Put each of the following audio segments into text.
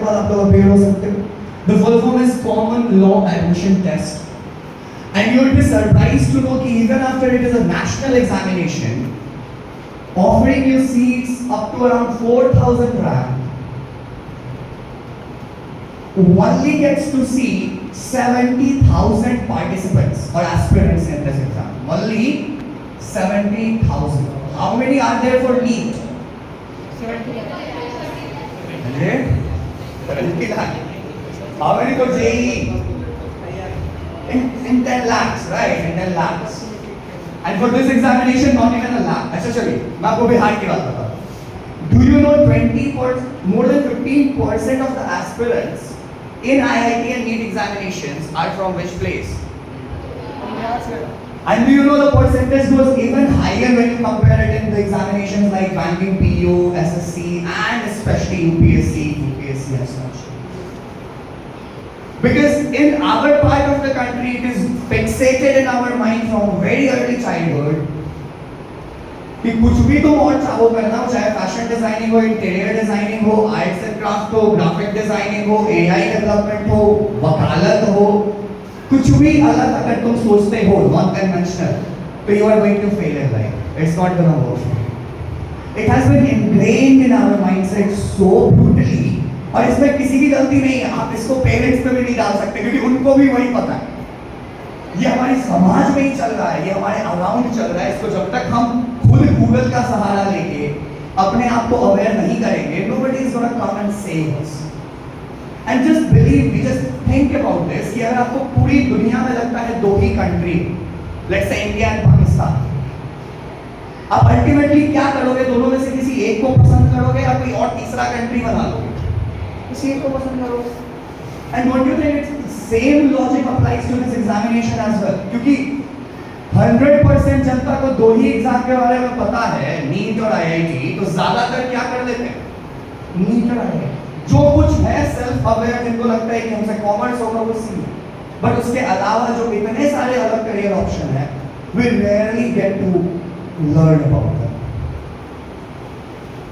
बाद आप लोग अपेयर हो सकते हो। The full form is Common Law Admission Test. And you will be surprised to know that even after it is a national examination, offering you seats up to around 4,000 rand, only gets to see 70,000 participants or aspirants in this exam. Only 70,000. How many are there for NEET? 70 lakh. How many for JEE? In 10 lakhs, right? In 10 lakhs. And for this examination, not even a lakh. अच्छा चलिए, मैं आपको बिहार की बात बताता हूँ. Do you know more than 15% of the aspirants in IIT and NEET examinations are from which place? And do you know the percentage goes even higher when you compare it in the examinations like banking, PU, SSC, and especially UPSC, UPSC as such. Because in our part of the country, it is fixated in our mind from very early childhood कि कुछ भी तुम और चाहो करना हो, चाहे fashion designing हो, इंटीरियर डिजाइनिंग हो, आर्ट्स एंड क्राफ्ट हो, ग्राफिक डिजाइनिंग हो, एआई डेवलपमेंट हो, वकालत हो, कुछ भी अलग अगर तुम सोचते हो नॉन कन्वेंशनल, तो you are going to fail in life. It's not gonna work. It has been ingrained in our mindset so brutally. और इसमें किसी की गलती नहीं है. आप इसको पेरेंट्स पे भी नहीं डाल सकते क्योंकि उनको भी वही पता है. ये हमारे समाज में ही चल रहा है, ये हमारे अराउंड चल रहा है. इसको जब तक हम खुद गूगल का सहारा लेके अपने आप को अवेयर नहीं करेंगे, nobody is gonna come and save us. And just believe me, just think about this कि अगर आपको पूरी दुनिया में लगता है दो ही country, let's say India and Pakistan, आप अल्टीमेटली क्या करोगे? दोनों में से किसी एक को पसंद करोगे या कोई और तीसरा कंट्री बना लोगे? किसी एक को पसंद करोगे. And don't you think it's the same logic applies to this examination as well? क्योंकि 100% जनता को दो ही एग्जाम के बारे में पता है, नीट और आईआईटी, तो ज्यादातर क्या कर लेते हैं? नीट और आईआईटी. जो कुछ है सेल्फ अवेयर, जिनको लगता है कि हमसे कॉमर्स होगा वो सी. बट उसके अलावा जो इतने सारे अलग करियर ऑप्शन है, we rarely get to learn about them.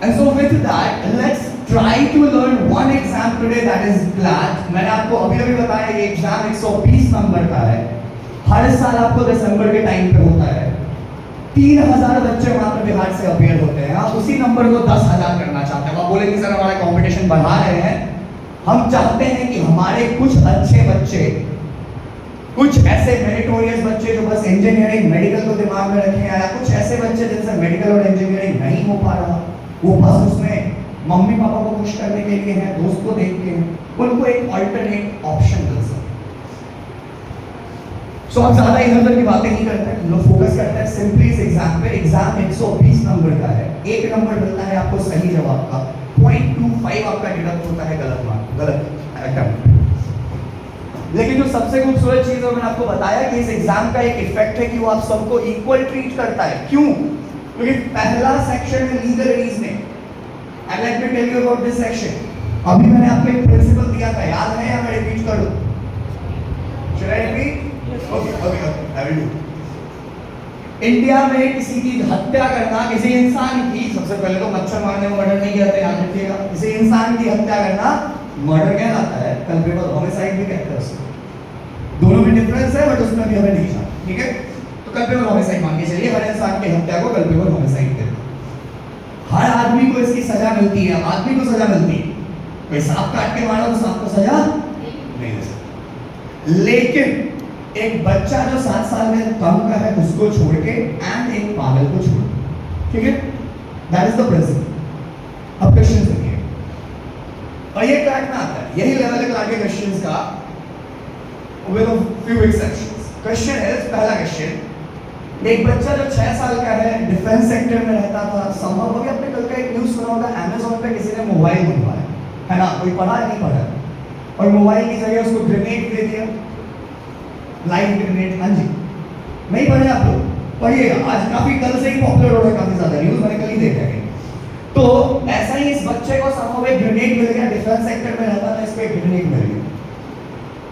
And so with that, let's try to learn one exam today, that is GLAT. मैंने आपको अभी बताया ये एग्जाम 120 नंबर का है. हर साल आपको दिसंबर के टाइम पे होता है. 3,000 बच्चे मात्र बिहार से अपेयर होते हैं. आप उसी नंबर को 10,000 करना चाहते हैं. आप बोले कि सर हमारा कंपटीशन बढ़ा रहे हैं. हम चाहते हैं कि हमारे कुछ अच्छे बच्चे, कुछ ऐसे मेरिटोरियस बच्चे जो बस इंजीनियरिंग मेडिकल को दिमाग में रखें, या कुछ ऐसे बच्चे जिनसे मेडिकल और इंजीनियरिंग नहीं हो पा रहा, वो बस उसमें मम्मी पापा को खुश करने के लिए हैं, दोस्त को देख के हैं, उनको एक अल्टरनेट ऑप्शन मिल सके. सो आप ज्यादा इधर उधर की बातें नहीं करते हैं, लोग फोकस करते हैं सिंपली इस एग्जाम पे. एग्जाम 120 नंबर का है. एक नंबर मिलता है आपको सही जवाब का, 0.25 आपका डिडक्ट होता है गलत अटेम्प्ट. लेकिन जो सबसे खूबसूरत चीज है, मैंने आपको बताया कि इस एग्जाम का एक इफेक्ट है कि वो आप सबको इक्वल ट्रीट करता है. क्यों? क्योंकि पहला सेक्शन है legal reasoning. And let me tell you about this section. अभी मैंने आपको एक प्रिंसिपल दिया था, याद है या मैं रिपीट करूं? Should I repeat? Okay, I will do. India में किसी की हत्या करना, किसी इंसान की, सबसे पहले तो मच्छर मारने में मर्डर नहीं कहते, याद रखिएगा. किसी इंसान की हत्या करना मर्डर कहलाता है. कल्पेबल होमिसाइड भी कहते हैं उसको. दोनों में डिफरेंस है, बट उसमें भी हमें नहीं जाना. ठीक है, तो कल्पेबल होमिसाइड मान के चलिए. हर इंसान की हत्या को कल्पेबल होमिसाइड कहते हैं. हर आदमी को इसकी सजा मिलती है. आदमी को सजा मिलती है. कोई सांप काट के मारा तो सांप को सजा नहीं दे सकता. लेकिन एक बच्चा जो 7 साल में कम का है उसको छोड़ के, एंड एक पागल को छोड़ के. ठीक है, दैट इज द प्रिंसिपल. अब क्वेश्चन देखिए, और ये क्लैट में आता है. यही लेवल है क्लैट के क्वेश्चंस का, with a few exceptions. Question है, पहला क्वेश्चन, एक बच्चा जो 6 साल का है, डिफेंस सेक्टर में रहता था, संभव हो गया आपने कल का एक न्यूज़ सुना होगा, अमेज़न पे किसी ने मोबाइल मंगवाया है ना, कोई पढ़ा नहीं पढ़ा, और मोबाइल की जगह उसको ग्रेनेड दे दिया, लाइव ग्रेनेड. हाँ जी, नहीं पढ़े आप लोग? पढ़िएगा, आज काफी कल से ही पॉपुलर हो रहा है, काफी ज्यादा न्यूज़ मैंने कल ही देखा है. तो ऐसा ही इस बच्चे को संभव एक ग्रेनेड मिल गया, डिफेंस सेक्टर में रहता था, इसको एक ग्रेनेड मिल गया,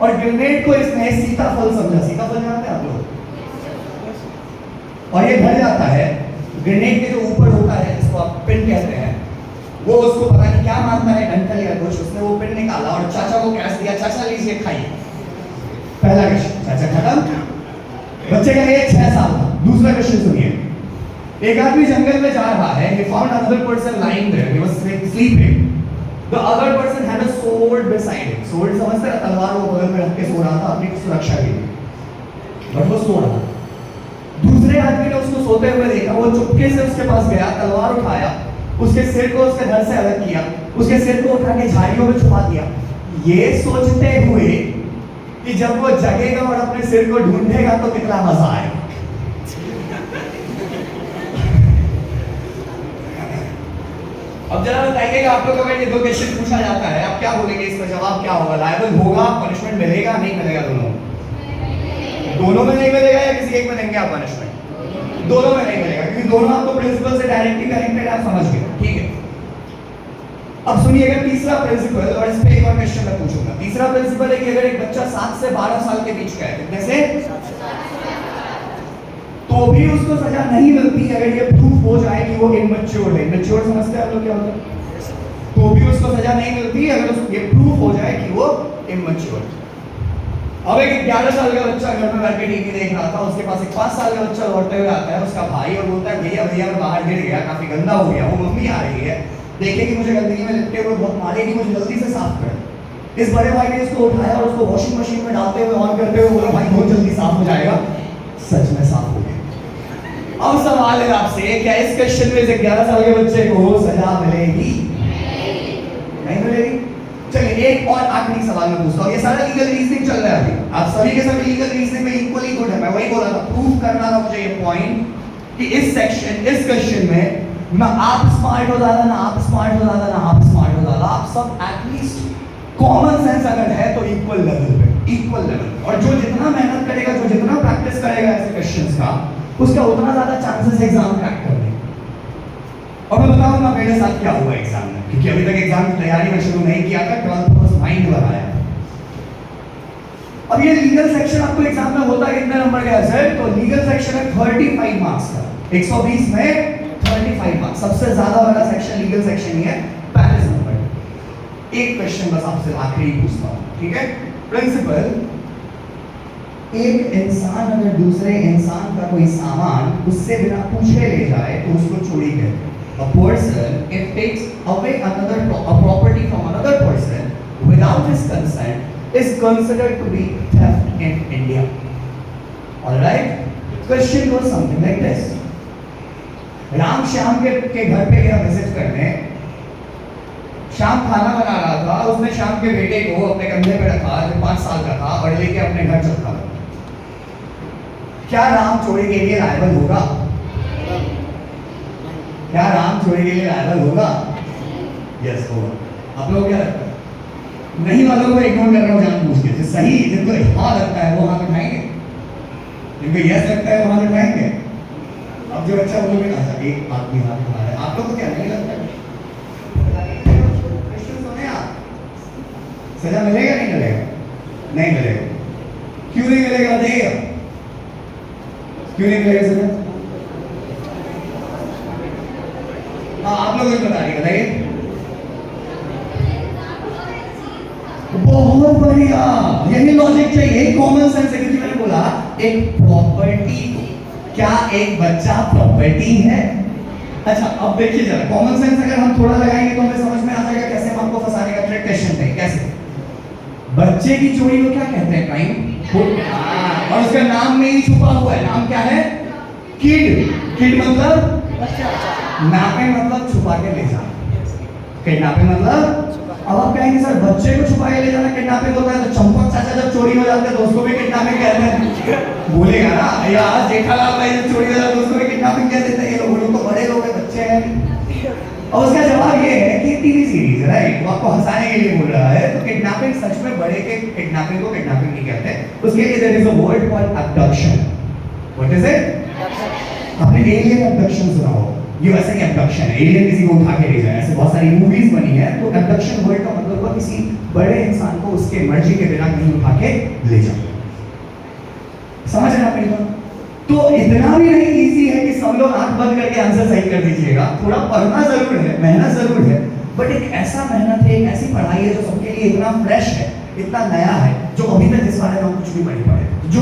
और ग्रेनेड को इसने सीताफल समझा. सीताफल जानते हैं आप लोग? और ये भर जाता है. ग्रेनेड के जो ऊपर होता है, जिसको आप पिन कहते हैं, वो उसको पता नहीं क्या मानता है, डंठल या कुछ, उसने वो पिन निकाला लीजिए, खाइए। पहला क्वेश्चन अच्छा खत्म। बच्चे का एज 6 साल था। दूसरा क्वेश्चन सुनिए। एक आदमी जंगल में जा रहा है, he found another person lying there, he was sleeping. The other person had a sword beside him. Sword समझते हैं, तलवार वो बगल में रख के सो रहा था अपनी सुरक्षा के लिए, बट वो सो रहा था। दूसरे आदमी ने उसको सोते हुए देखा, वो चुपके से उसके पास गया, तलवार उठाया, उसके सिर को उसके धड़ से अलग किया, उसके सिर को उठा के झाड़ियों में छुपा दिया, ये सोचते हुए कि जब वो जगेगा और अपने सिर को ढूंढेगा तो कितना मजा आएगा। अब जरा बताइएगा, आप लोग अगर ये दो क्वेश्चन पूछा जाता है, आप क्या बोलेंगे, इसका जवाब क्या होगा? लायबल होगा, पनिशमेंट मिलेगा, नहीं मिलेगा? दोनों में नहीं मिलेगा या किसी एक में देंगे आप पनिशमेंट? दोनों में नहीं मिलेगा, क्योंकि दोनों आपको प्रिंसिपल से डायरेक्टली कनेक्टेड, आप समझ गए, ठीक है। अब सुनिएगा तीसरा प्रिंसिपल, और इस पे एक और क्वेश्चन मैं पूछूंगा। तीसरा प्रिंसिपल है कि अगर एक बच्चा 7 से 12 साल के बीच का है, कितने से, तो भी उसको सजा नहीं मिलती अगर ये प्रूफ हो जाए कि वो इमैच्योर है। इमैच्योर समझते हैं आप लोग क्या होता है? तो भी उसको सजा नहीं मिलती अगर ये प्रूफ हो जाए कि वो इमैच्योर। अब एक 11 साल का बच्चा घर में बैठ के टीवी देख रहा था, उसके पास एक 5 साल का बच्चा लौटते हुए आता है, उसका भाई, और बोलता है भैया भैया मैं बाहर गिर गया, काफी गंदा हो गया। वो मम्मी आ रही है, देखेगी मुझे गंदगी में लिपटे हुए, बहुत मारेगी, मुझे जल्दी से साफ कर। इस बड़े भाई ने इसको उठाया और उसको वॉशिंग मशीन में डालते हुए ऑन करते हुए बोला भाई बहुत जल्दी साफ हो जाएगा। सच में साफ हो गया। अब सवाल है आपसे, क्या इस क्वेश्चन में से 11 साल के बच्चे को सजा मिलेगी? नहीं मिलेगी। चलिए एक और आखिरी सवाल मैं पूछता हूँ। ये सारा लीगल रीजनिंग चल रहा है अभी, आप सभी के सभी लीगल रीजनिंग में इक्वली गुड है। मैं वही बोला था, प्रूव करना था मुझे ये पॉइंट कि इस सेक्शन, इस क्वेश्चन में ना आप स्मार्ट हो ज्यादा, ना आप स्मार्ट हो ज्यादा, ना आप स्मार्ट हो ज्यादा, आप सब एटलीस्ट कॉमन सेंस अगर है तो इक्वल लेवल पे, इक्वल लेवल। और जो जितना मेहनत करेगा, जो जितना प्रैक्टिस करेगा ऐसे क्वेश्चंस का, उसका उतना ज्यादा चांसेस एग्जाम क्रैक करने। और मैं बताऊंगा मेरे साथ क्या हुआ एग्जाम में, क्योंकि अभी तक एग्जाम की तैयारी मैं शुरू नहीं किया था, 12th बस माइंड बनाया। अब ये लीगल सेक्शन आपको एग्जाम में होता कितने नंबर का है सर? तो लीगल सेक्शन है 35 मार्क्स का, 120 में 35 मार्क्स, सबसे ज्यादा वाला सेक्शन लीगल सेक्शन ही है, 35 नंबर। एक क्वेश्चन बस आपसे आखिरी पूछता हूं, ठीक है? प्रिंसिपल, एक इंसान अगर दूसरे इंसान का कोई सामान उससे बिना पूछे ले जाए तो उसको चोरी कहते हैं। A person if takes away a property from another person without his consent is considered to be theft in India. All right? Question goes something like this. Ram Shyam के घर पे गया विजिट करने। श्याम खाना बना रहा था, उसने श्याम के बेटे को अपने कंधे पे रखा जो 5 साल का था और लेके अपने घर चल पड़ा। क्या राम चोरी के लिए लायबल होगा? क्या राम चोरी के लिए लायबल होगा? यस होगा। आप लोग क्या लगता है? नहीं वालों को इग्नोर कर रहा हूँ जानबूझ के। सही, जिनको हाँ लगता है वो हाथ उठाएंगे, जिनको यस लगता है वो हाथ उठाएंगे। अब जो बच्चा बोलोगे ना सर एक आदमी हाथ उठा रहा है, आप लोग को क्या नहीं लगता? सजा मिलेगा नहीं मिलेगा? नहीं मिलेगा। क्यों नहीं मिलेगा बताइएगा? क्यों नहीं मिलेगा सजा? हाँ आप लोग भी बता रही, बताइए। बहुत बढ़िया, यही लॉजिक चाहिए, कॉमन सेंस है। क्योंकि मैंने बोला एक प्रॉपर्टी, क्या एक बच्चा प्रॉपर्टी है? अच्छा अब देखिए जरा, कॉमन सेंस अगर हम थोड़ा लगाएंगे तो हमें समझ में आ जाएगा कैसे हम आपको फंसाने का ट्रिक क्वेश्चन है। कैसे? बच्चे की चोरी को क्या कहते हैं? क्राइम। और उसका नाम में ही छुपा हुआ है, नाम क्या है? किड। किड मतलब नापे, मतलब छुपा के ले जाना। किडनैपिंग मतलब, अब आप कहेंगे सर बच्चे को छुपा के ले जाना किडनैपिंग होता है, तो चंपक चाचा जब चोरी हो जाते हैं तो उसको भी किडनैपिंग कहते हैं। बोलेगा ना यार जेठालाल भाई जब चोरी हो जाता है तो उसको भी किडनैपिंग कह देते हैं। ये लोग तो बड़े लोग हैं, बच्चे हैं। और उसका जवाब ये है कि टीवी सीरीज है, राइट? वो आपको हंसाने के लिए बोल रहा है। तो किडनैपिंग सच में बड़े के किडनैपिंग को किडनैपिंग नहीं कहते। उसके लिए there is a word called abduction. What is it? आपने एलियन अबडक्शन सुना हो? ये वैसे ही अबडक्शन है, एलियन किसी को उठा के ले जाए, ऐसे बहुत सारी मूवीज बनी है। तो अबडक्शन वर्ड का मतलब हुआ किसी बड़े इंसान को उसके मर्जी के बिना कहीं उठा के ले जाए। समझ रहे हैं आप मेरी बात? तो इतना भी नहीं इजी है कि सब लोग आंख बंद करके आंसर सही कर दीजिएगा। थोड़ा पढ़ना जरूर है, मेहनत जरूर है, बट एक ऐसा मेहनत है, एक ऐसी पढ़ाई है जो सबके लिए इतना फ्रेश है, इतना नया है, जो अभी तक जिस बारे में हम कुछ भी पढ़े जो